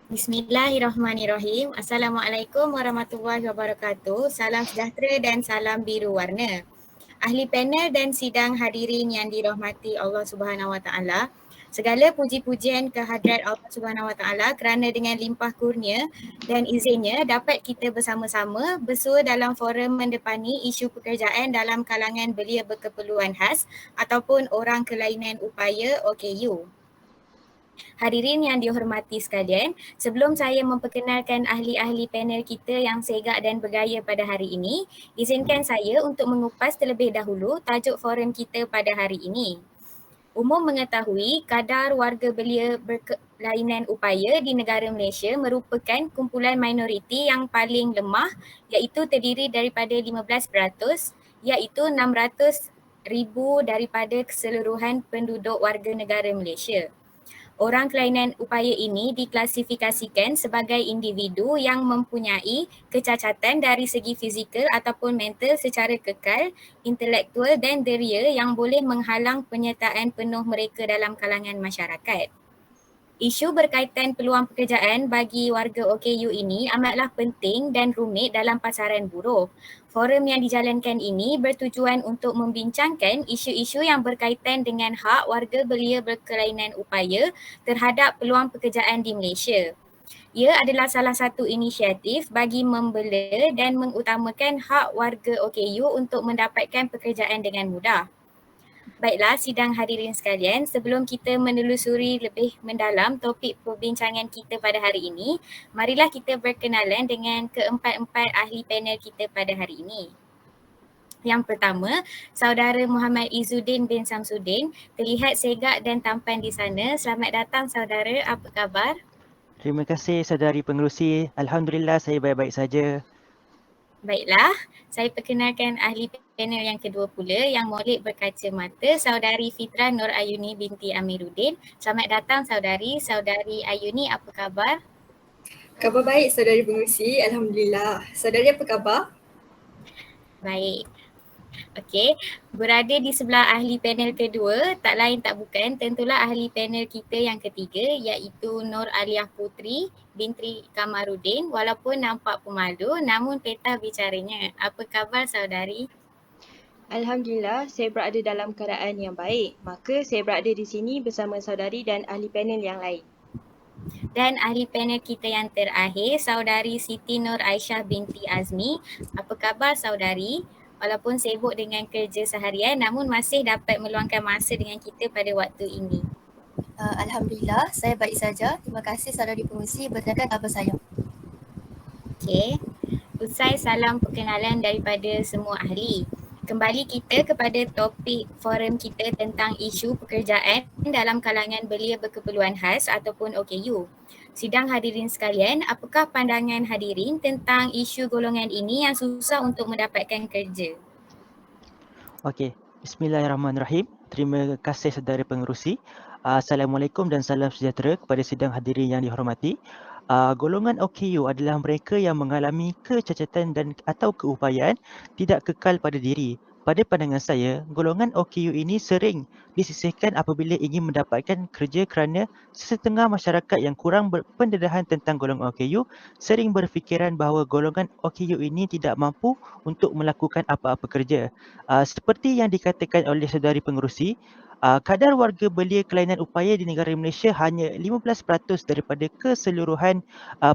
Bismillahirrahmanirrahim. Assalamualaikum warahmatullahi wabarakatuh. Salam sejahtera dan salam biru warna. Ahli panel dan sidang hadirin yang dirahmati Allah Subhanahu Wa Taala. Segala puji-pujian kehadrat Allah Subhanahu Wa Taala kerana dengan limpah kurnia dan izinnya dapat kita bersama-sama bersua dalam forum mendepani isu pekerjaan dalam kalangan belia berkeperluan khas ataupun orang kelainan upaya OKU. Hadirin yang dihormati sekalian, sebelum saya memperkenalkan ahli-ahli panel kita yang segak dan bergaya pada hari ini, izinkan saya untuk mengupas terlebih dahulu tajuk forum kita pada hari ini. Umum mengetahui kadar warga belia berkelainan upaya di negara Malaysia merupakan kumpulan minoriti yang paling lemah, iaitu terdiri daripada 15%, iaitu 600,000 daripada keseluruhan penduduk warga negara Malaysia. Orang kelainan upaya ini diklasifikasikan sebagai individu yang mempunyai kecacatan dari segi fizikal ataupun mental secara kekal, intelektual dan deria yang boleh menghalang penyertaan penuh mereka dalam kalangan masyarakat. Isu berkaitan peluang pekerjaan bagi warga OKU ini amatlah penting dan rumit dalam pasaran buruh. Forum yang dijalankan ini bertujuan untuk membincangkan isu-isu yang berkaitan dengan hak warga belia berkelainan upaya terhadap peluang pekerjaan di Malaysia. Ia adalah salah satu inisiatif bagi membela dan mengutamakan hak warga OKU untuk mendapatkan pekerjaan dengan mudah. Baiklah sidang hadirin sekalian, sebelum kita menelusuri lebih mendalam topik perbincangan kita pada hari ini, marilah kita berkenalan dengan keempat-empat ahli panel kita pada hari ini. Yang pertama, Saudara Muhammad Izzuddin bin Samsudin, terlihat segak dan tampan di sana. Selamat datang saudara, apa khabar? Terima kasih saudari pengerusi. Alhamdulillah saya baik-baik saja. Baiklah, saya perkenalkan ahli panel yang kedua pula yang molek berkacamata, Saudari Fitra Nur Ayuni binti Amiruddin. Selamat datang saudari. Saudari Ayuni, apa khabar? Khabar baik saudari pengurusi, Alhamdulillah. Saudari apa khabar? Baik. Okey, berada di sebelah ahli panel kedua, tak lain tak bukan, tentulah ahli panel kita yang ketiga iaitu Nur Aliyah Putri binti Kamaruddin. Walaupun nampak pemalu, namun petah bicaranya. Apa khabar saudari? Alhamdulillah, saya berada dalam keadaan yang baik. Maka saya berada di sini bersama saudari dan ahli panel yang lain. Dan ahli panel kita yang terakhir, Saudari Siti Nur Aisyah binti Azmi. Apa khabar saudari? Walaupun sibuk dengan kerja seharian, namun masih dapat meluangkan masa dengan kita pada waktu ini. Alhamdulillah, saya baik saja. Terima kasih saudari pengurusi berkenalkan nama saya. Okey, usai salam perkenalan daripada semua ahli, kembali kita kepada topik forum kita tentang isu pekerjaan dalam kalangan belia berkeperluan khas ataupun OKU. Sidang hadirin sekalian, apakah pandangan hadirin tentang isu golongan ini yang susah untuk mendapatkan kerja? Okey, bismillahirrahmanirrahim. Terima kasih saudari pengerusi. Assalamualaikum dan salam sejahtera kepada sidang hadirin yang dihormati. Golongan OKU adalah mereka yang mengalami kecacatan dan atau keupayaan tidak kekal pada diri. Pada pandangan saya, golongan OKU ini sering disisihkan apabila ingin mendapatkan kerja kerana setengah masyarakat yang kurang pendedahan tentang golongan OKU sering berfikiran bahawa golongan OKU ini tidak mampu untuk melakukan apa-apa kerja. Seperti yang dikatakan oleh saudari pengerusi, kadar warga belia kelainan upaya di negara Malaysia hanya 15% daripada keseluruhan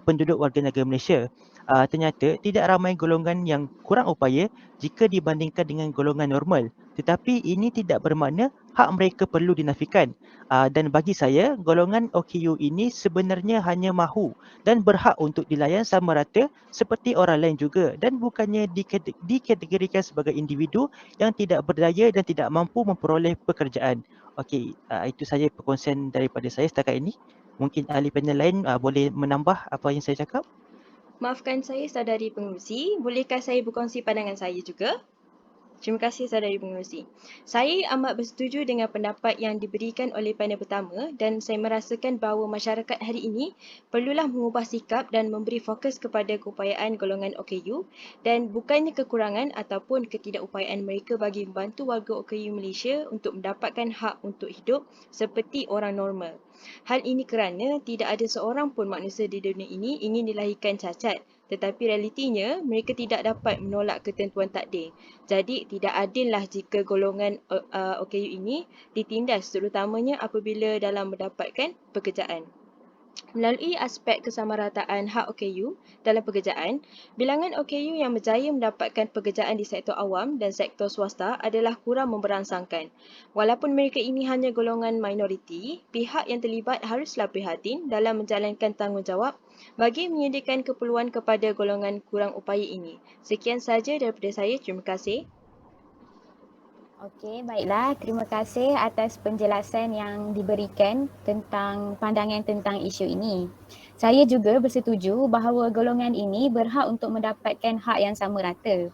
penduduk warga negara Malaysia. Ternyata tidak ramai golongan yang kurang upaya jika dibandingkan dengan golongan normal. Tetapi ini tidak bermakna hak mereka perlu dinafikan. Dan bagi saya, golongan OKU ini sebenarnya hanya mahu dan berhak untuk dilayan sama rata seperti orang lain juga dan bukannya dikategorikan sebagai individu yang tidak berdaya dan tidak mampu memperoleh pekerjaan. Okey, itu saja perkongsian daripada saya setakat ini. Mungkin ahli panel lain boleh menambah apa yang saya cakap. Maafkan saya saudari pengerusi, bolehkah saya berkongsi pandangan saya juga? Terima kasih saudari pengerusi. Saya amat bersetuju dengan pendapat yang diberikan oleh panel pertama dan saya merasakan bahawa masyarakat hari ini perlulah mengubah sikap dan memberi fokus kepada keupayaan golongan OKU dan bukannya kekurangan ataupun ketidakupayaan mereka bagi membantu warga OKU Malaysia untuk mendapatkan hak untuk hidup seperti orang normal. Hal ini kerana tidak ada seorang pun manusia di dunia ini ingin dilahirkan cacat. Tetapi realitinya, mereka tidak dapat menolak ketentuan takdir. Jadi, tidak adillah jika golongan OKU ini ditindas terutamanya apabila dalam mendapatkan pekerjaan. Melalui aspek kesamarataan hak OKU dalam pekerjaan, bilangan OKU yang berjaya mendapatkan pekerjaan di sektor awam dan sektor swasta adalah kurang memberangsangkan. Walaupun mereka ini hanya golongan minoriti, pihak yang terlibat haruslah prihatin dalam menjalankan tanggungjawab bagi menyediakan keperluan kepada golongan kurang upaya ini. Sekian sahaja daripada saya. Terima kasih. Okey, baiklah. Terima kasih atas penjelasan yang diberikan tentang pandangan tentang isu ini. Saya juga bersetuju bahawa golongan ini berhak untuk mendapatkan hak yang sama rata.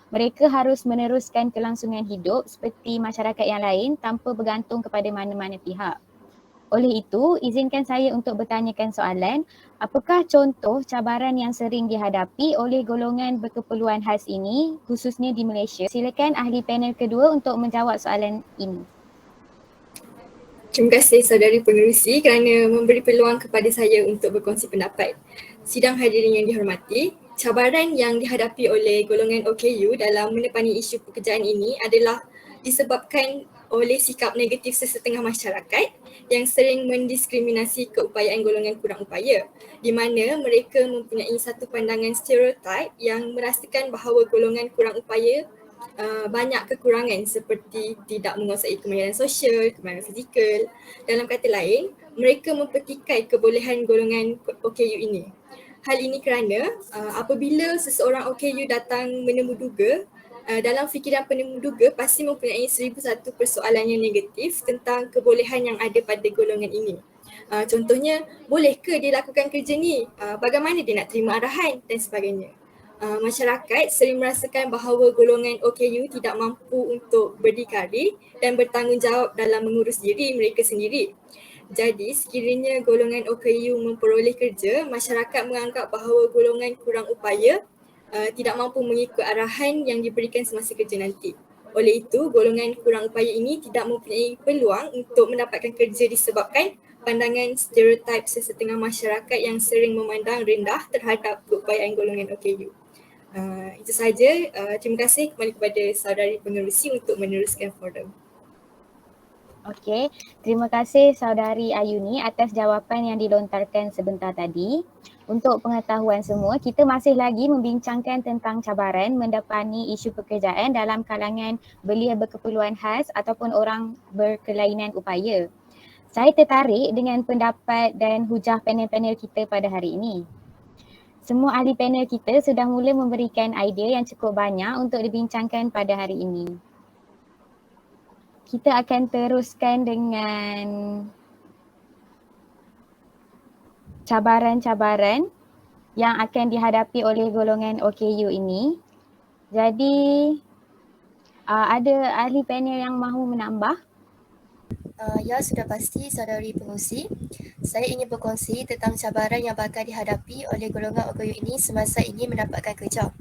Mereka harus meneruskan kelangsungan hidup seperti masyarakat yang lain tanpa bergantung kepada mana-mana pihak. Oleh itu, izinkan saya untuk bertanyakan soalan, apakah contoh cabaran yang sering dihadapi oleh golongan berkeperluan khas ini, khususnya di Malaysia? Silakan ahli panel kedua untuk menjawab soalan ini. Terima kasih saudari pengerusi kerana memberi peluang kepada saya untuk berkongsi pendapat. Sidang hadirin yang dihormati, cabaran yang dihadapi oleh golongan OKU dalam menepani isu pekerjaan ini adalah disebabkan oleh sikap negatif sesetengah masyarakat yang sering mendiskriminasi keupayaan golongan kurang upaya, di mana mereka mempunyai satu pandangan stereotip yang merasakan bahawa golongan kurang upaya banyak kekurangan seperti tidak menguasai kemahiran sosial, kemahiran fizikal. Dalam kata lain, mereka mempertikai kebolehan golongan OKU ini. Hal ini kerana apabila seseorang OKU datang menemuduga, dalam fikiran penemuduga pasti mempunyai 1001 persoalan yang negatif tentang kebolehan yang ada pada golongan ini. Contohnya, bolehkah dia lakukan kerja ni? Bagaimana dia nak terima arahan dan sebagainya. Masyarakat sering merasakan bahawa golongan OKU tidak mampu untuk berdikari dan bertanggungjawab dalam mengurus diri mereka sendiri. Jadi sekiranya golongan OKU memperoleh kerja, masyarakat menganggap bahawa golongan kurang upaya tidak mampu mengikut arahan yang diberikan semasa kerja nanti. Oleh itu, golongan kurang upaya ini tidak mempunyai peluang untuk mendapatkan kerja disebabkan pandangan stereotip sesetengah masyarakat yang sering memandang rendah terhadap keupayaan golongan OKU. Itu sahaja. Terima kasih kembali kepada saudari pengerusi untuk meneruskan forum. Okey, terima kasih saudari Ayuni atas jawapan yang dilontarkan sebentar tadi. Untuk pengetahuan semua, kita masih lagi membincangkan tentang cabaran mendepani isu pekerjaan dalam kalangan belia berkeperluan khas ataupun orang berkelainan upaya. Saya tertarik dengan pendapat dan hujah panel-panel kita pada hari ini. Semua ahli panel kita sudah mula memberikan idea yang cukup banyak untuk dibincangkan pada hari ini. Kita akan teruskan dengan cabaran-cabaran yang akan dihadapi oleh golongan OKU ini. Jadi, ada ahli panel yang mahu menambah? Ya, sudah pasti saudari pengurusi. Saya ingin berkongsi tentang cabaran yang bakal dihadapi oleh golongan OKU ini semasa ingin mendapatkan kerja.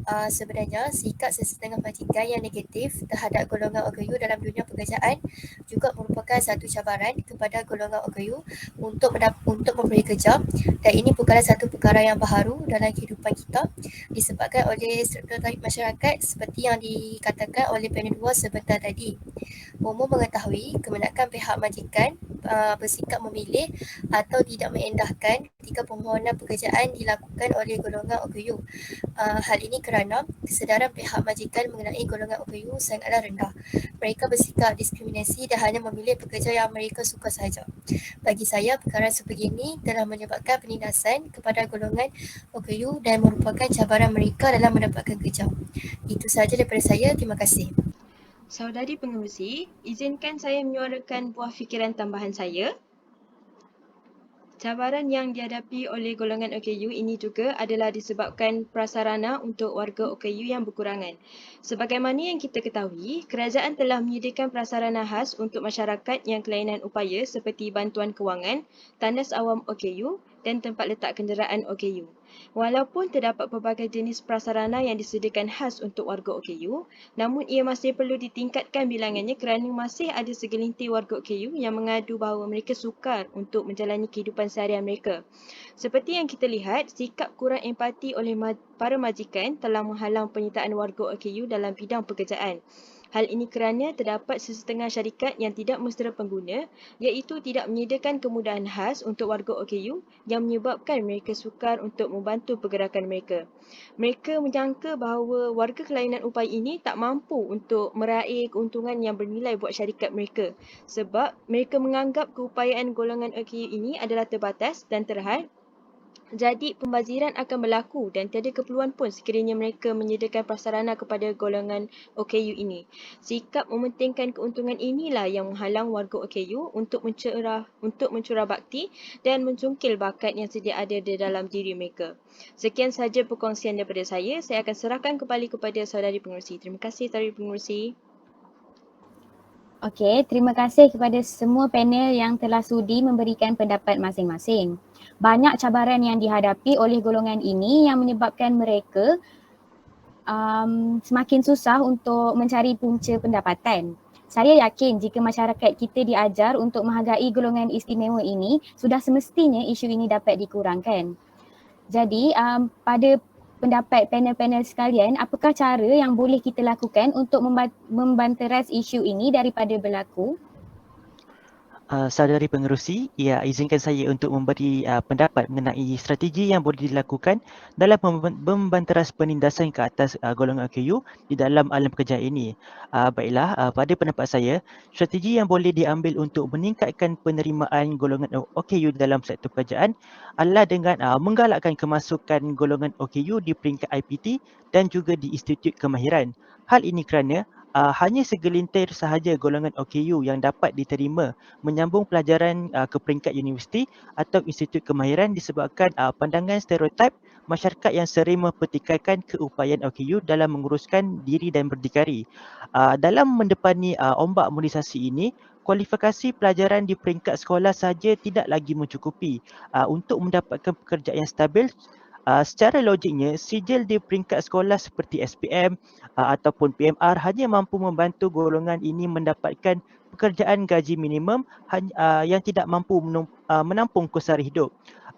Sebenarnya sikap sesetengah majikan yang negatif terhadap golongan OKU dalam dunia pekerjaan juga merupakan satu cabaran kepada golongan OKU untuk memperoleh kerja, dan ini bukanlah satu perkara yang baharu dalam kehidupan kita disebabkan oleh stereotip masyarakat seperti yang dikatakan oleh panel 2 sebentar tadi. Umum mengetahui kebanyakan pihak majikan bersikap memilih atau tidak mengendahkan ketika permohonan pekerjaan dilakukan oleh golongan OKU. Hal ini kerana kesedaran pihak majikan mengenai golongan OKU sangatlah rendah. Mereka bersikap diskriminasi dan hanya memilih pekerja yang mereka suka sahaja. Bagi saya, perkara sebegini telah menyebabkan penindasan kepada golongan OKU dan merupakan cabaran mereka dalam mendapatkan kerja. Itu sahaja daripada saya. Terima kasih. Saudari pengerusi, izinkan saya menyuarakan buah fikiran tambahan saya. Cabaran yang dihadapi oleh golongan OKU ini juga adalah disebabkan prasarana untuk warga OKU yang berkurangan. Sebagaimana yang kita ketahui, kerajaan telah menyediakan prasarana khas untuk masyarakat yang kelainan upaya seperti bantuan kewangan, tandas awam OKU dan tempat letak kenderaan OKU. Walaupun terdapat pelbagai jenis prasarana yang disediakan khas untuk warga OKU, namun ia masih perlu ditingkatkan bilangannya kerana masih ada segelintir warga OKU yang mengadu bahawa mereka sukar untuk menjalani kehidupan seharian mereka. Seperti yang kita lihat, sikap kurang empati oleh para majikan telah menghalang penyertaan warga OKU dalam bidang pekerjaan. Hal ini kerana terdapat sesetengah syarikat yang tidak mesra pengguna, iaitu tidak menyediakan kemudahan khas untuk warga OKU yang menyebabkan mereka sukar untuk membantu pergerakan mereka. Mereka menyangka bahawa warga kelainan upaya ini tak mampu untuk meraih keuntungan yang bernilai buat syarikat mereka sebab mereka menganggap keupayaan golongan OKU ini adalah terbatas dan terhad. Jadi pembaziran akan berlaku dan tiada keperluan pun sekiranya mereka menyediakan prasarana kepada golongan OKU ini. Sikap mementingkan keuntungan inilah yang menghalang warga OKU untuk mencurah bakti dan mencungkil bakat yang sedia ada di dalam diri mereka. Sekian sahaja perkongsian daripada saya akan serahkan kembali kepada saudari pengerusi. Terima kasih saudari pengerusi. Okey, terima kasih kepada semua panel yang telah sudi memberikan pendapat masing-masing. Banyak cabaran yang dihadapi oleh golongan ini yang menyebabkan mereka semakin susah untuk mencari punca pendapatan. Saya yakin jika masyarakat kita diajar untuk menghargai golongan istimewa ini, sudah semestinya isu ini dapat dikurangkan. Jadi pada pendapat panel-panel sekalian, apakah cara yang boleh kita lakukan untuk membanteras isu ini daripada berlaku? Saudari pengerusi, izinkan saya untuk memberi pendapat mengenai strategi yang boleh dilakukan dalam membanteras penindasan ke atas golongan OKU di dalam alam pekerjaan ini. Baiklah, pada pendapat saya, strategi yang boleh diambil untuk meningkatkan penerimaan golongan OKU dalam sektor pekerjaan adalah dengan menggalakkan kemasukan golongan OKU di peringkat IPT dan juga di Institut Kemahiran. Hal ini kerana hanya segelintir sahaja golongan OKU yang dapat diterima menyambung pelajaran ke peringkat universiti atau institut kemahiran disebabkan pandangan stereotip masyarakat yang sering mempertikaikan keupayaan OKU dalam menguruskan diri dan berdikari. Dalam mendepani ombak mobilisasi ini, kualifikasi pelajaran di peringkat sekolah saja tidak lagi mencukupi untuk mendapatkan pekerjaan yang stabil. Secara logiknya, sijil di peringkat sekolah seperti SPM ataupun PMR hanya mampu membantu golongan ini mendapatkan pekerjaan gaji minimum yang tidak mampu menampung kos sara hidup.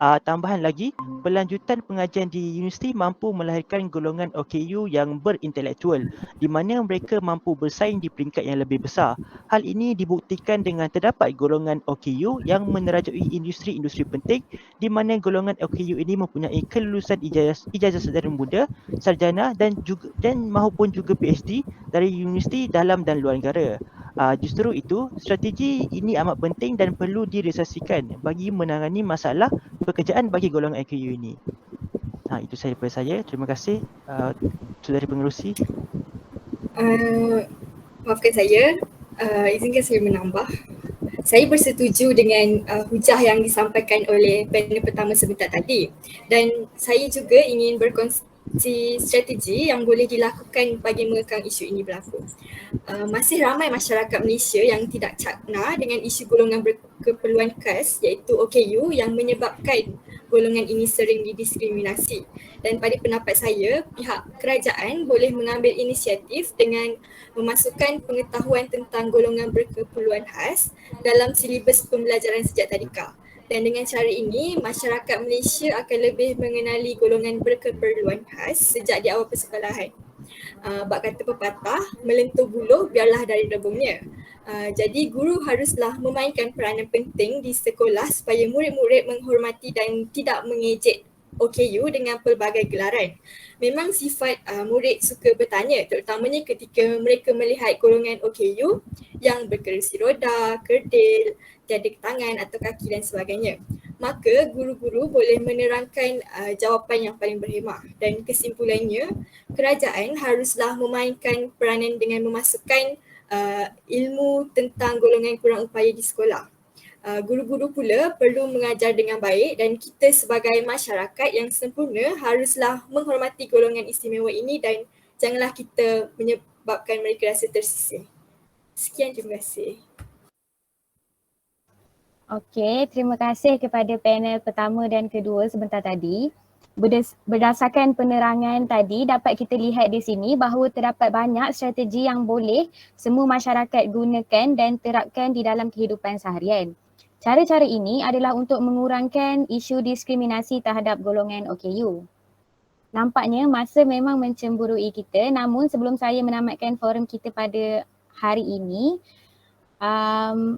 Tambahan lagi, pelanjutan pengajian di universiti mampu melahirkan golongan OKU yang berintelektual di mana mereka mampu bersaing di peringkat yang lebih besar. Hal ini dibuktikan dengan terdapat golongan OKU yang menerajui industri-industri penting di mana golongan OKU ini mempunyai kelulusan ijazah sarjana dan maupun juga PhD dari universiti dalam dan luar negara. Justru itu, strategi ini amat penting dan perlu direalisasikan bagi menangani masalah pekerjaan bagi golongan OKU ini. Itu saja daripada saya. Terima kasih saudari pengerusi. Maafkan saya, izinkan saya menambah. Saya bersetuju dengan hujah yang disampaikan oleh panel pertama sebentar tadi dan saya juga ingin berkongsi strategi yang boleh dilakukan bagi mengekang isu ini berlaku. Masih ramai masyarakat Malaysia yang tidak cakna dengan isu golongan berkeperluan khas iaitu OKU yang menyebabkan golongan ini sering didiskriminasi. Dan pada pendapat saya, pihak kerajaan boleh mengambil inisiatif dengan memasukkan pengetahuan tentang golongan berkeperluan khas dalam silibus pembelajaran sejak tadika. Dan dengan cara ini, masyarakat Malaysia akan lebih mengenali golongan berkeperluan khas sejak di awal persekolahan. Bak kata pepatah, melentur buluh biarlah dari rebungnya. Jadi guru haruslah memainkan peranan penting di sekolah supaya murid-murid menghormati dan tidak mengejek OKU dengan pelbagai gelaran. Memang sifat murid suka bertanya terutamanya ketika mereka melihat golongan OKU yang berkerusi roda, kerdil, tiada tangan atau kaki dan sebagainya. Maka guru-guru boleh menerangkan jawapan yang paling berhemah dan kesimpulannya kerajaan haruslah memainkan peranan dengan memasukkan ilmu tentang golongan kurang upaya di sekolah. Guru-guru pula perlu mengajar dengan baik dan kita sebagai masyarakat yang sempurna haruslah menghormati golongan istimewa ini dan janganlah kita menyebabkan mereka rasa tersisih. Sekian, terima kasih. Okey, terima kasih kepada panel pertama dan kedua sebentar tadi. Berdasarkan penerangan tadi dapat kita lihat di sini bahawa terdapat banyak strategi yang boleh semua masyarakat gunakan dan terapkan di dalam kehidupan seharian. Cara-cara ini adalah untuk mengurangkan isu diskriminasi terhadap golongan OKU. Nampaknya masa memang mencemburui kita, namun sebelum saya menamatkan forum kita pada hari ini,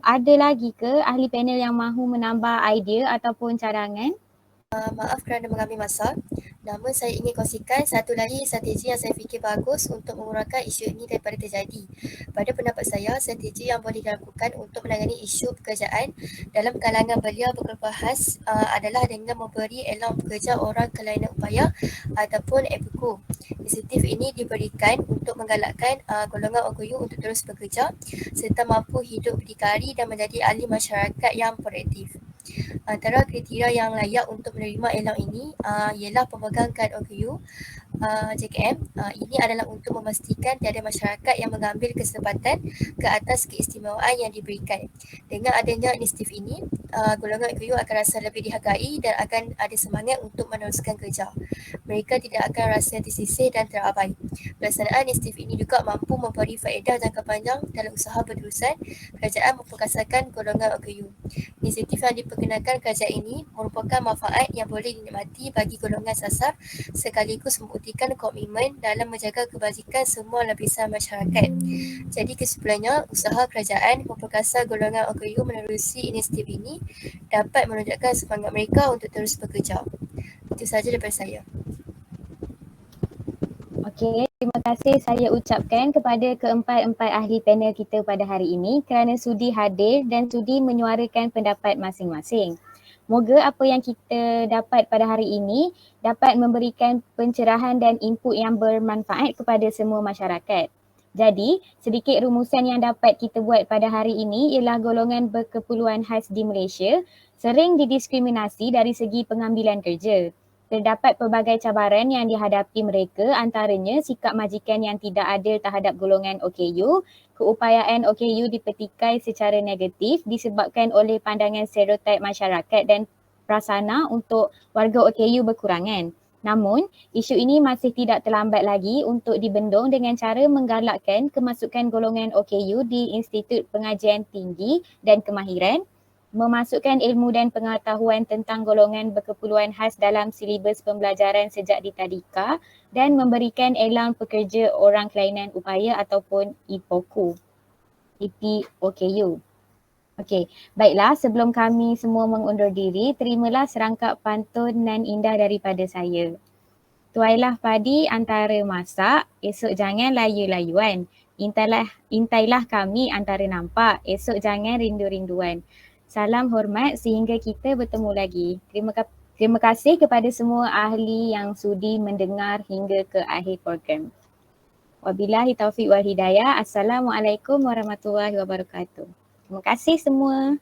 ada lagi ke ahli panel yang mahu menambah idea ataupun cadangan? Maaf kerana mengambil masa, namun saya ingin kongsikan satu lagi strategi yang saya fikir bagus untuk mengurangkan isu ini daripada terjadi. Pada pendapat saya, strategi yang boleh dilakukan untuk menangani isu pekerjaan dalam kalangan belia berkelas adalah dengan memberi elan pekerja orang kelainan upaya ataupun EPUKU. Insentif ini diberikan untuk menggalakkan golongan OKU untuk terus bekerja serta mampu hidup berdikari dan menjadi ahli masyarakat yang produktif. Antara kriteria yang layak untuk menerima elan ini ialah pemegang kad OKU JKM. Ini adalah untuk memastikan tiada masyarakat yang mengambil kesempatan ke atas keistimewaan yang diberikan. Dengan adanya inisiatif ini, golongan OKU akan rasa lebih dihargai dan akan ada semangat untuk meneruskan kerja. Mereka tidak akan rasa tersisih dan terabai. Pelaksanaan inisiatif ini juga mampu memberi faedah jangka panjang dalam usaha berterusan kerajaan memperkasakan golongan OKU. Inisiatif yang diperkenalkan kerajaan ini merupakan manfaat yang boleh dinikmati bagi golongan sasar sekaligus membuktikan komitmen dalam menjaga kebajikan semua lapisan masyarakat. Jadi kesimpulannya, usaha kerajaan memperkasa golongan OKU menerusi inisiatif ini dapat menunjukkan semangat mereka untuk terus bekerja. Itu sahaja daripada saya. Okey, terima kasih saya ucapkan kepada keempat-empat ahli panel kita pada hari ini kerana sudi hadir dan sudi menyuarakan pendapat masing-masing. Moga apa yang kita dapat pada hari ini dapat memberikan pencerahan dan input yang bermanfaat kepada semua masyarakat. Jadi, sedikit rumusan yang dapat kita buat pada hari ini ialah golongan berkeperluan khas di Malaysia sering didiskriminasi dari segi pengambilan kerja. Terdapat pelbagai cabaran yang dihadapi mereka, antaranya sikap majikan yang tidak adil terhadap golongan OKU, keupayaan OKU dipetikai secara negatif disebabkan oleh pandangan stereotip masyarakat dan prasana untuk warga OKU berkurangan. Namun, isu ini masih tidak terlambat lagi untuk dibendung dengan cara menggalakkan kemasukan golongan OKU di Institut Pengajian Tinggi dan Kemahiran, memasukkan ilmu dan pengetahuan tentang golongan berkeperluan khas dalam silibus pembelajaran sejak di tadika dan memberikan elan pekerja orang kelainan upaya ataupun EPOKU. Okey, baiklah sebelum kami semua mengundur diri, terimalah serangkap pantun nan indah daripada saya. Tuailah padi antara masak, esok jangan layu-layuan. Intailah kami antara nampak, esok jangan rindu-rinduan. Salam hormat sehingga kita bertemu lagi. Terima kasih kepada semua ahli yang sudi mendengar hingga ke akhir program. Wabillahi taufiq wal hidayah. Assalamualaikum warahmatullahi wabarakatuh. Terima kasih semua.